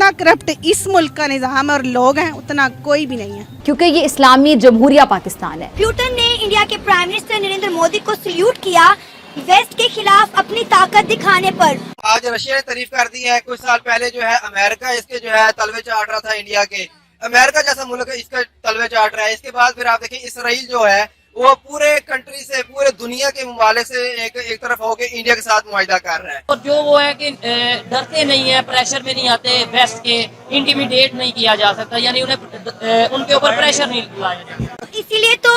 जितना करप्ट इस मुल्क का निज़ाम और लोग हैं उतना कोई भी नहीं है, क्योंकि ये इस्लामी जमहूरिया पाकिस्तान है। पुतिन ने इंडिया के प्राइम मिनिस्टर नरेंद्र मोदी को सल्यूट किया वेस्ट के खिलाफ अपनी ताकत दिखाने पर। आज रशिया ने तारीफ कर दी है। कुछ साल पहले जो है अमेरिका इसके जो है तलवे चाट रहा था इंडिया के। अमेरिका जैसा मुल्क इसका तलवे चाट रहा है। इसके बाद फिर आप देखिए इसराइल जो है वो पूरे कंट्री से पूरे दुनिया के ममालिक से एक तरफ होकर इंडिया के साथ मुआहिदा कर रहा है। और जो वो है कि डरते नहीं है, प्रेशर में नहीं आते, वेस्ट के इंटिमिडेट नहीं किया जा सकता, यानी उन्हें उनके ऊपर प्रेशर नहीं लाया जाता। इसीलिए तो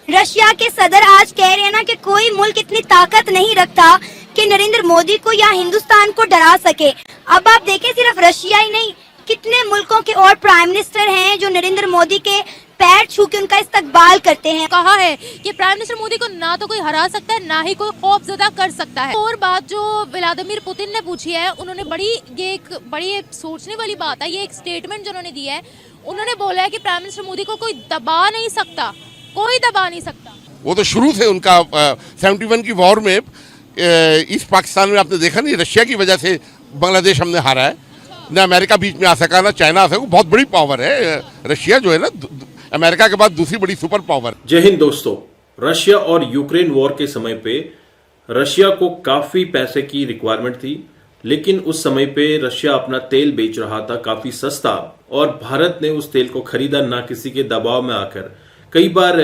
रशिया के सदर आज कह रहे हैं ना कि कोई मुल्क इतनी ताकत नहीं रखता कि नरेंद्र मोदी को या हिंदुस्तान को डरा सके। अब आप देखें सिर्फ रशिया ही नहीं, कितने मुल्कों के और प्राइम मिनिस्टर हैं जो नरेंद्र मोदी के पैर छू के उनका इस्तकबाल करते हैं। कहा है कि प्राइम मिनिस्टर मोदी को ना तो कोई हरा सकता है, ना ही कोई खौफजदा कर सकता है। और बात जो व्लादिमीर पुतिन ने पूछी है, उन्होंने बड़ी सोचने वाली बात है। ये एक स्टेटमेंट जो उन्होंने दिया है, उन्होंने बोला है कि प्राइम मिनिस्टर मोदी को कोई दबा नहीं सकता, कोई दबा नहीं सकता। वो तो शुरू से उनका 71 की वॉर में ईस्ट पाकिस्तान में आपने देखा नहीं, रशिया की वजह से बांग्लादेश हमने हारा है। ना अमेरिका बीच में आ सका, ना चाइना आ सका। बहुत बड़ी पावर है रशिया जो है ना, अमेरिका के बाद दूसरी बड़ी सुपर पावर। जय हिंद दोस्तों। रशिया और यूक्रेन वॉर के समय पे रशिया को काफी पैसे की रिक्वायरमेंट थी, लेकिन उस समय पे रशिया अपना तेल बेच रहा था काफी सस्ता, और भारत ने उस तेल को खरीदा ना किसी के दबाव में आकर। कई बार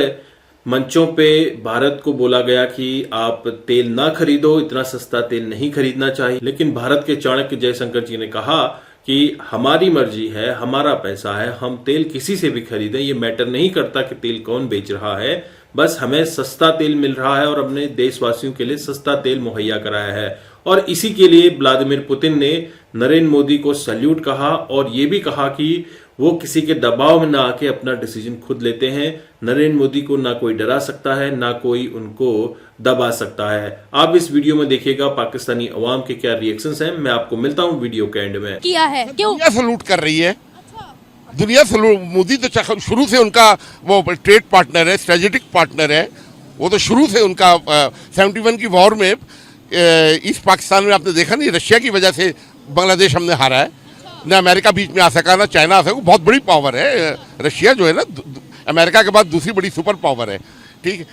मंचों पे भारत को बोला गया कि आप तेल ना खरीदो, इतना सस्ता तेल नहीं खरीदना चाहिए, लेकिन भारत के चाणक्य जयशंकर जी ने कहा कि हमारी मर्जी है, हमारा पैसा है, हम तेल किसी से भी खरीदें, ये मैटर नहीं करता कि तेल कौन बेच रहा है, बस हमें सस्ता तेल मिल रहा है और अपने देशवासियों के लिए सस्ता तेल मुहैया कराया है। और इसी के लिए व्लादिमीर पुतिन ने नरेंद्र मोदी को सैल्यूट कहा और ये भी कहा कि वो किसी के दबाव में ना आके अपना डिसीजन खुद लेते हैं। नरेंद्र मोदी को ना कोई डरा सकता है, ना कोई उनको दबा सकता है। आप इस वीडियो में देखिएगा पाकिस्तानी अवाम के क्या रिएक्शंस हैं। मैं आपको मिलता हूं वीडियो के एंड में। किया है क्यों दुनिया सलूट कर रही है, दुनिया सलूट। मोदी तो शुरू से उनका वो ट्रेड पार्टनर है, स्ट्रेटेजिक पार्टनर है। वो तो शुरू से उनका 71 की वॉर में ईस्ट पाकिस्तान में आपने देखा नहीं, रशिया की वजह से बांग्लादेश हमने हारा है। ना अमेरिका बीच में आ सका, ना चाइना आ सका। बहुत बड़ी पावर है रशिया जो है ना, अमेरिका के बाद दूसरी बड़ी सुपर पावर है। ठीक है,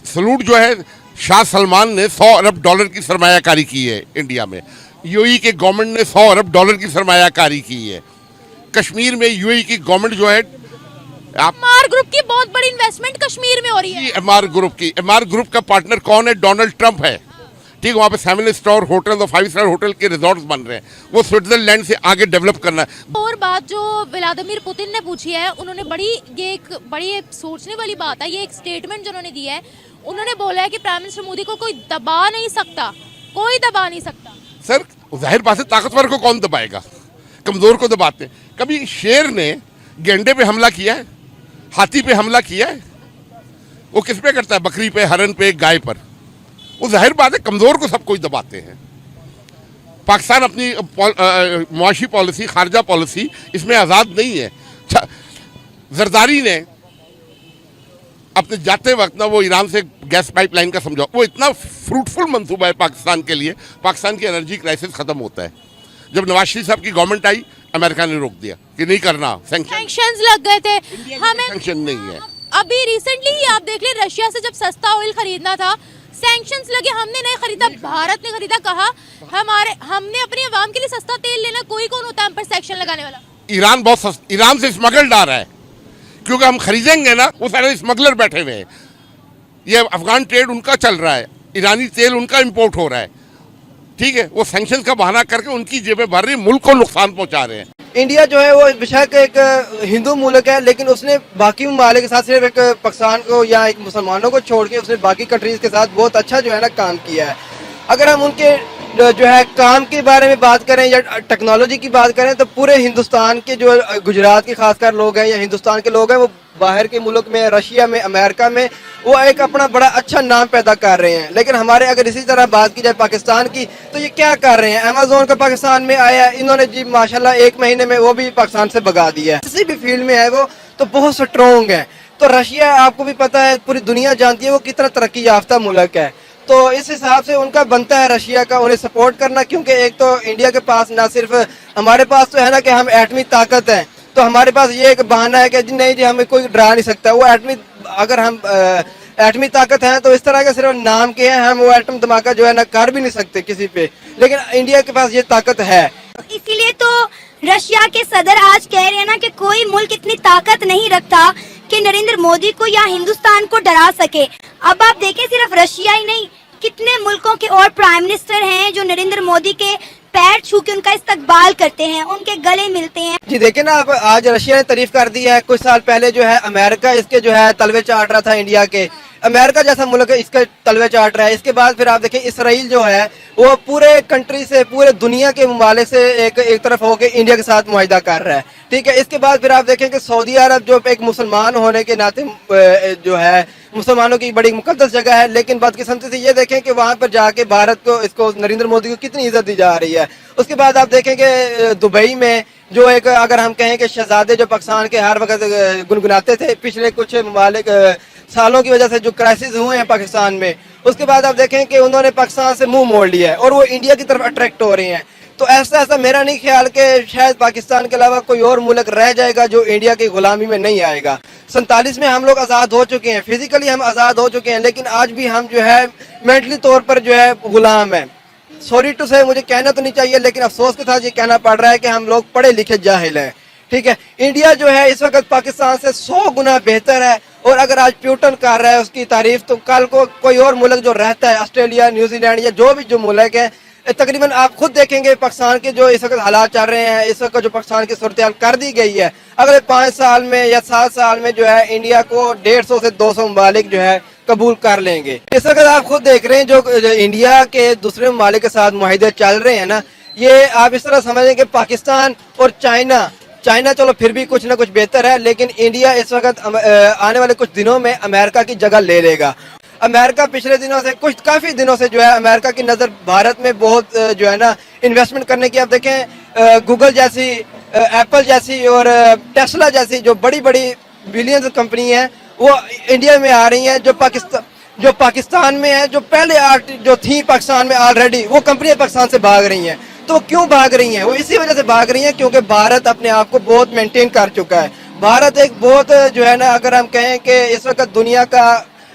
सलूट जो है, शाह सलमान ने $100 अरब की सरमायाकारी की है इंडिया में। यूएई के गवर्नमेंट ने $100 अरब की सरमायाकारी की है। कश्मीर में यूएई की गवर्नमेंट जो है, एमआर ग्रुप की बहुत बड़ी इन्वेस्टमेंट कश्मीर में हो रही है। एमआर ग्रुप का पार्टनर कौन है? डोनाल्ड ट्रंप है। ठीक, वहाँ पे 7 स्टार होटल और 5 स्टार होटल के रिजॉर्ट्स बन रहे हैं। वो स्विट्जरलैंड से आगे डेवलप करना है। और बात जो व्लादिमीर पुतिन ने पूछी है, उन्होंने बड़ी सोचने वाली बात है। ये एक स्टेटमेंट जो उन्होंने दिया है, उन्होंने बोला है कि प्राइम मिनिस्टर मोदी को कोई दबा नहीं सकता, कोई दबा नहीं सकता। सर जाहिर बात है, ताकतवर को कौन दबाएगा? कमजोर को दबाते। कभी शेर ने गेंडे पे हमला किया है? हाथी पे हमला किया है? वो किस पे करता है? बकरी पे, हरन पे, गाय पर। वो जाहिर बात है कमजोर को सब कोई दबाते हैं। पाकिस्तान अपनी मुआशी पॉलिसी, खारजा पॉलिसी इसमें आज़ाद नहीं है। जरदारी ने अपने जाते वक्त ना वो ईरान से गैस पाइपलाइन का समझौता, वो इतना फ्रूटफुल मंसूबा है पाकिस्तान के लिए। पाकिस्तान की एनर्जी क्राइसिस खत्म होता है। जब नवाज शरीफ साहब की गवर्नमेंट आई, अमेरिका ने रोक दिया कि नहीं करना, सैंक्शंस लग गए थे। हमें सैंक्शन नहीं है। अभी रिसेंटली ही आप देख लें, रशिया से जब सस्ता ऑयल खरीदना था, सैंक्शंस लगे, हमने नहीं खरीदा, भारत ने खरीदा। कहा हमने अपनी आवाम के लिए सस्ता तेल लेना, कोई कौन होता है हम पर सैंक्शन लगाने वाला? ईरान से स्मगल डाल रहा है, क्योंकि हम खरीदेंगे ना, वो सारे स्मगलर बैठे हुए हैं। ये अफगान ट्रेड उनका चल रहा है, ईरानी तेल उनका इंपोर्ट हो रहा है। ठीक है, वो सैंक्शन का बहाना करके उनकी जेबें भर रही, मुल्क को नुकसान पहुंचा रहे हैं। इंडिया जो है वो बेशक एक हिंदू मुल्क है, लेकिन उसने बाकी ममालिक के साथ सिर्फ एक पाकिस्तान को या एक मुसलमानों को छोड़ के उसने बाकी कंट्रीज के साथ बहुत अच्छा जो है ना काम किया है। अगर हम उनके जो है काम के बारे में बात करें या टेक्नोलॉजी की बात करें, तो पूरे हिंदुस्तान के जो गुजरात के खासकर लोग हैं या हिंदुस्तान के लोग हैं, वो बाहर के मुल्क में, रशिया में, अमेरिका में वो एक अपना बड़ा अच्छा नाम पैदा कर रहे हैं। लेकिन हमारे अगर इसी तरह बात की जाए पाकिस्तान की, तो ये क्या कर रहे हैं? अमेज़न का पाकिस्तान में आया, इन्होंने जी माशाल्लाह 1 महीने में वो भी पाकिस्तान से भगा दिया है। किसी भी फील्ड में है वो तो बहुत स्ट्रॉन्ग है। तो रशिया आपको भी पता है, पूरी दुनिया जानती है वो कितना तरक्की याफ्ता मुल्क है। तो इस हिसाब से उनका बनता है रशिया का उन्हें सपोर्ट करना, क्योंकि एक तो इंडिया के पास ना सिर्फ हमारे पास तो है ना कि हम एटमी ताकत हैं, तो हमारे पास ये एक बहाना है कि जी नहीं जी हमें कोई डरा नहीं सकता। वो एटमी अगर हम एटमी ताकत है तो इस तरह के सिर्फ नाम के हैं, हम वो एटम धमाका जो है ना कर भी नहीं सकते किसी पे, लेकिन इंडिया के पास ये ताकत है। इसीलिए तो रशिया के सदर आज कह रहे हैं ना कि कोई मुल्क इतनी ताकत नहीं रखता कि नरेंद्र मोदी को या हिंदुस्तान को डरा सके। अब आप देखें सिर्फ रशिया ही नहीं, कितने मुल्कों के और प्राइम मिनिस्टर हैं जो नरेंद्र मोदी के पैर छू के उनका इस्तकबाल करते हैं, उनके गले मिलते हैं। जी देखिए ना, अब आज रशिया ने तारीफ कर दी है, कुछ साल पहले जो है अमेरिका इसके जो है तलवे चाट रहा था इंडिया के, अमेरिका जैसा मुल्क इसके तलवे चाट रहा है। इसके बाद फिर आप देखें इसराइल जो है वो पूरे कंट्री से, पूरे दुनिया के ममालिक से एक तरफ होकर इंडिया के साथ मुआहिदा कर रहा है, ठीक है। इसके बाद फिर आप देखें कि सऊदी अरब जो एक मुसलमान होने के नाते जो है मुसलमानों की बड़ी मुकद्दस जगह है, लेकिन बदकिस्मती से ये देखें कि वहां पर जाके भारत को, इसको नरेंद्र मोदी को कितनी इज्जत दी जा रही है। उसके बाद आप देखें कि दुबई में जो एक, अगर हम कहें कि शहजादे जो पाकिस्तान के हर वक्त गुनगुनाते थे पिछले कुछ ममालिक सालों की वजह से जो क्राइसिस हुए हैं पाकिस्तान में, उसके बाद आप देखें कि उन्होंने पाकिस्तान से मुंह मोड़ लिया है और वो इंडिया की तरफ अट्रैक्ट हो रहे हैं। तो ऐसा मेरा नहीं ख्याल कि शायद पाकिस्तान के अलावा कोई और मुल्क रह जाएगा जो इंडिया की गुलामी में नहीं आएगा। 47 में हम लोग आज़ाद हो चुके हैं, फिजिकली हम आज़ाद हो चुके हैं, लेकिन आज भी हम जो है मेंटली तौर पर जो है गुलाम है। सॉरी टू से, मुझे कहना तो नहीं चाहिए लेकिन अफसोस के साथ ये कहना पड़ रहा है कि हम लोग पढ़े लिखे जाहिल हैं, ठीक है। इंडिया जो है इस वक्त पाकिस्तान से 100 गुना बेहतर है, और अगर आज प्यूटन कर रहा है उसकी तारीफ, तो कल को कोई और मुल्क जो रहता है, ऑस्ट्रेलिया, न्यूजीलैंड या जो भी जो मुल्क है, तकरीबन आप खुद देखेंगे पाकिस्तान के जो इस वक्त हालात चल रहे हैं, इस वक्त जो पाकिस्तान की सूरत कर दी गई है, अगले 5 साल में या 7 साल में जो है इंडिया को 150 से 200 ममालिक जो है कबूल कर लेंगे। इस वक्त आप खुद देख रहे हैं जो इंडिया के दूसरे ममालिक के साथ मुआहिदे चल रहे हैं ना, ये आप इस तरह समझें कि पाकिस्तान और चाइना चलो फिर भी कुछ ना कुछ बेहतर है, लेकिन इंडिया इस वक्त आने वाले कुछ दिनों में अमेरिका की जगह ले लेगा। अमेरिका पिछले दिनों से, काफी दिनों से जो है अमेरिका की नजर भारत में बहुत जो है ना इन्वेस्टमेंट करने की, आप देखें गूगल जैसी, एप्पल जैसी और टेस्ला जैसी जो बड़ी बड़ी बिलियंस कंपनी है वो इंडिया में आ रही है। जो पाकिस्तान में है, जो पहले जो थी पाकिस्तान में ऑलरेडी, वो कंपनियां पाकिस्तान से भाग रही हैं। तो क्यों भाग रही हैं? वो इसी वजह से भाग रही हैं क्योंकि भारत अपने आप को बहुत मेंटेन कर चुका है। भारत एक बहुत जो है ना, अगर हम कहें कि इस वक्त दुनिया का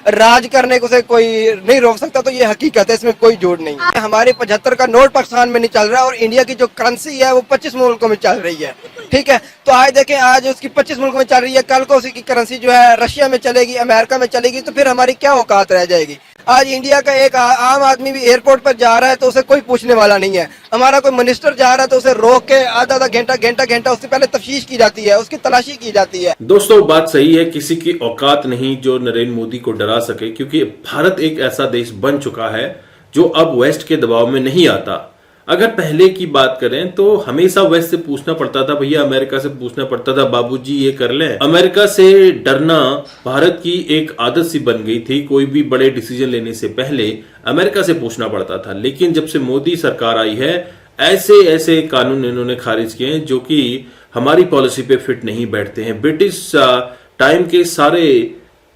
राज करने को से कोई नहीं रोक सकता, तो ये हकीकत है, इसमें कोई झूठ नहीं है। हमारे 75 का नोट पाकिस्तान में नहीं चल रहा और इंडिया की जो करेंसी है वो 25 मुल्कों में चल रही है, ठीक है। तो आज देखें, आज उसकी 25 मुल्कों में चल रही है, कल को उसकी करेंसी जो है रशिया में चलेगी, अमेरिका में चलेगी, तो फिर हमारी क्या औकात रह जाएगी। आज इंडिया का एक आम आदमी भी एयरपोर्ट पर जा रहा है तो उसे कोई पूछने वाला नहीं है। हमारा कोई मिनिस्टर जा रहा है तो उसे रोक के आधा घंटा उससे पहले तफ्तीश की जाती है, उसकी तलाशी की जाती है। दोस्तों, बात सही है, किसी की औकात नहीं जो नरेंद्र मोदी को डरा सके, क्योंकि भारत एक ऐसा देश बन चुका है जो अब वेस्ट के दबाव में नहीं आता। अगर पहले की बात करें तो हमेशा वेस्ट से पूछना पड़ता था, भैया अमेरिका से पूछना पड़ता था, बाबूजी ये कर लें। अमेरिका से डरना भारत की एक आदत सी बन गई थी, कोई भी बड़े डिसीजन लेने से पहले अमेरिका से पूछना पड़ता था। लेकिन जब से मोदी सरकार आई है, ऐसे ऐसे कानून इन्होंने खारिज किए हैं जो कि हमारी पॉलिसी पे फिट नहीं बैठते हैं। ब्रिटिश टाइम के सारे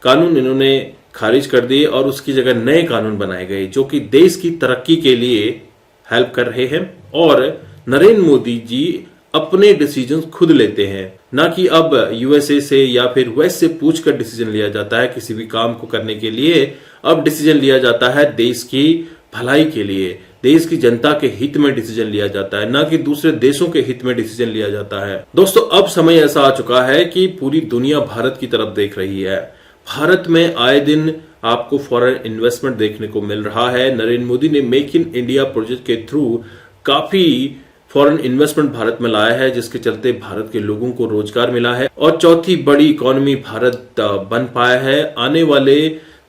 कानून इन्होंने खारिज कर दिए और उसकी जगह नए कानून बनाए गए जो कि देश की तरक्की के लिए हेल्प कर रहे हैं। और नरेंद्र मोदी जी अपने डिसीजन खुद लेते हैं, ना कि अब यूएसए से या फिर वेस्ट से पूछकर डिसीजन लिया जाता है। किसी भी काम को करने के लिए अब डिसीजन लिया जाता है देश की भलाई के लिए, देश की जनता के हित में डिसीजन लिया जाता है, ना कि दूसरे देशों के हित में डिसीजन लिया जाता है। दोस्तों, अब समय ऐसा आ चुका है कि पूरी दुनिया भारत की तरफ देख रही है। भारत में आए दिन आपको फॉरेन इन्वेस्टमेंट देखने को मिल रहा है। नरेंद्र मोदी ने मेक इन इंडिया प्रोजेक्ट के थ्रू काफी फॉरेन इन्वेस्टमेंट भारत में लाया है, जिसके चलते भारत के लोगों को रोजगार मिला है और चौथी बड़ी इकोनॉमी भारत बन पाया है। आने वाले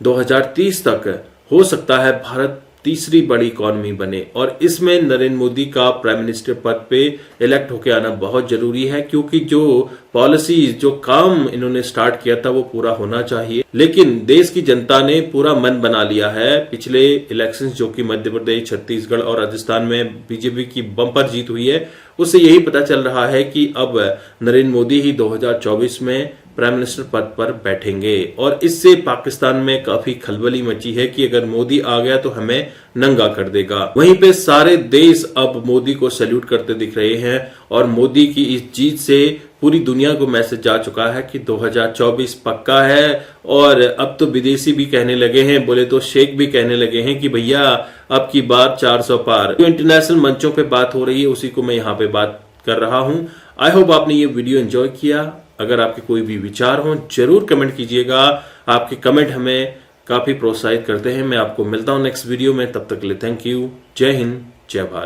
2030 तक हो सकता है भारत तीसरी बड़ी इकोनॉमी बने और इसमें नरेंद्र मोदी का प्राइम मिनिस्टर पद पे इलेक्ट होकर आना बहुत जरूरी है, क्योंकि जो पॉलिसीज, जो काम इन्होंने स्टार्ट किया था वो पूरा होना चाहिए। लेकिन देश की जनता ने पूरा मन बना लिया है। पिछले इलेक्शंस जो कि मध्य प्रदेश, छत्तीसगढ़ और राजस्थान में बीजेपी की बम्पर जीत हुई है, उससे यही पता चल रहा है कि अब नरेंद्र मोदी ही 2024 में प्राइम मिनिस्टर पद पर बैठेंगे। और इससे पाकिस्तान में काफी खलबली मची है कि अगर मोदी आ गया तो हमें नंगा कर देगा। वहीं पे सारे देश अब मोदी को सैल्यूट करते दिख रहे हैं और मोदी की इस जीत से पूरी दुनिया को मैसेज जा चुका है कि 2024 पक्का है। और अब तो विदेशी भी कहने लगे हैं, बोले तो शेख भी कहने लगे हैं कि भैया अब की बात 400 पार। जो इंटरनेशनल मंचों पे बात हो रही है उसी को मैं यहाँ पे बात कर रहा हूं। आई होप आपने ये वीडियो एंजॉय किया। अगर आपके कोई भी विचार हो जरूर कमेंट कीजिएगा, आपके कमेंट हमें काफी प्रोत्साहित करते हैं। मैं आपको मिलता हूं नेक्स्ट वीडियो में, तब तक के लिए थैंक यू। जय हिंद, जय भारत।